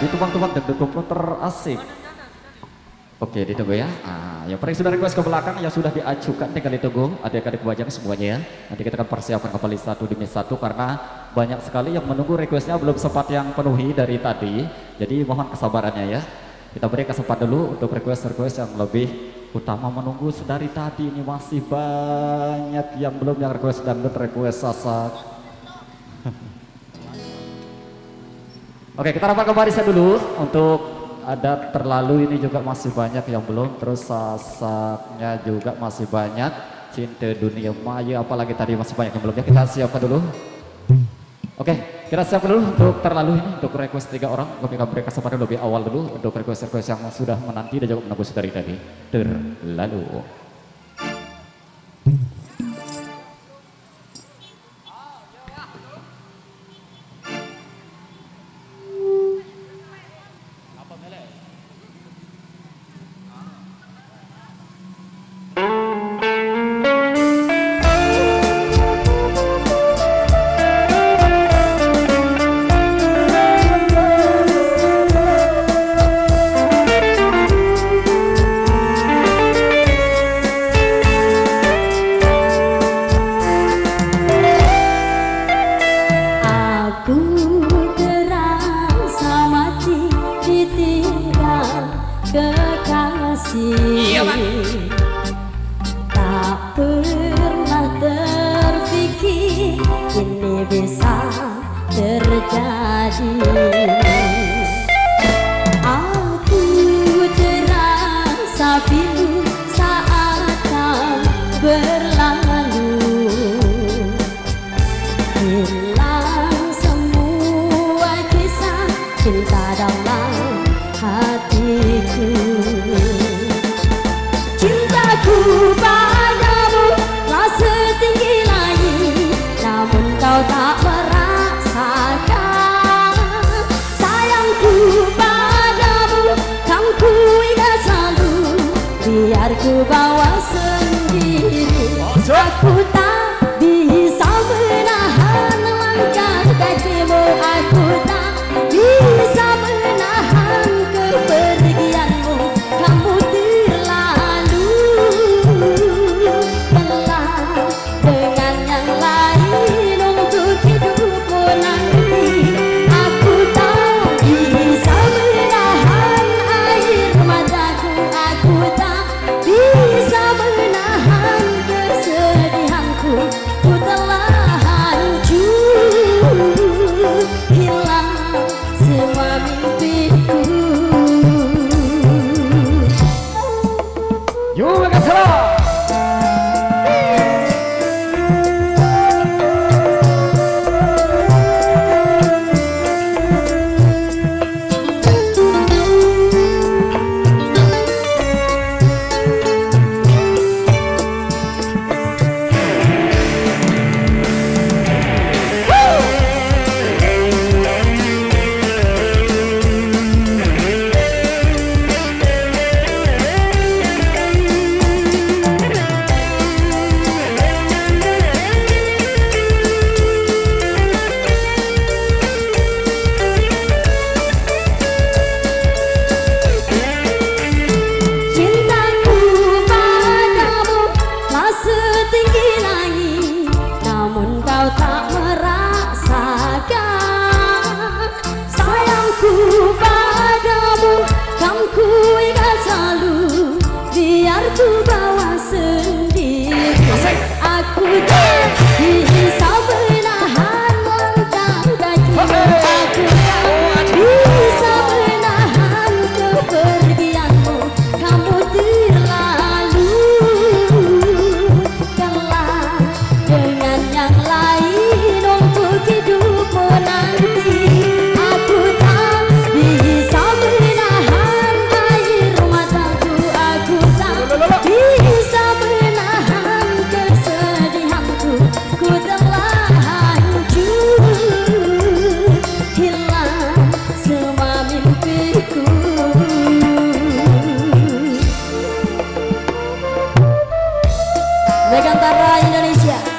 Ditubang-tubang dan koplo terasik. Oke, ditunggu ya. Yang paling sudah request ke belakang yang sudah diajukan tinggal ditunggu. Adik-adik wajah semuanya ya. Nanti kita akan persiapkan kembali satu demi satu karena banyak sekali yang menunggu requestnya belum sempat yang penuhi dari tadi. Jadi mohon kesabarannya ya. Kita beri kesempatan dulu untuk request yang lebih utama menunggu sedari tadi ini masih banyak yang belum yang request dangdut, request sasak. Oke, kita rapat ke barisan dulu untuk ada terlalu ini juga masih banyak yang belum, terus sasaknya juga masih banyak, cinta dunia maya apalagi tadi masih banyak yang belum ya, kita siapkan dulu. Oke, kita siap dulu untuk terlalu ini, untuk request 3 orang. Kami akan beri kesempatan lebih awal dulu untuk request-request yang sudah menanti dan juga menunggu dari tadi. Terlalu. Iya, Bang. Tak pernah terpikir ini bisa terjadi. Aku terasa pilu saat kau berlalu, hilang semua kisah cinta dalam hatiku. Cintaku padamu telah setinggi langit, namun kau tak merasakan. Sayangku padamu kan ku ingat selalu, biar ku bawa sendiri. Aku tak bisa menahan langkah kakimu, aku tak bisa menahan kepergianmu. Kamu terlalu telah dengan yang lain untuk hidupku nanti. Aku tak bisa menahan air mataku, aku tak bisa menahan kesedihanku. Ku telah hancur, hilang semua mimpiku. Yuk, salah. Ku bawa sendiri. Aku tak bisa menahan langkah kakimu, aku tak bisa menahan kepergianmu. Kamu terlalu telah dengan yang lain untuk hidupmu nanti. Aku tak bisa menahan air mataku, aku tak bisa menahan kesedihanku. Ku telah hancur, hilang semua mimpiku. Megantara Indonesia.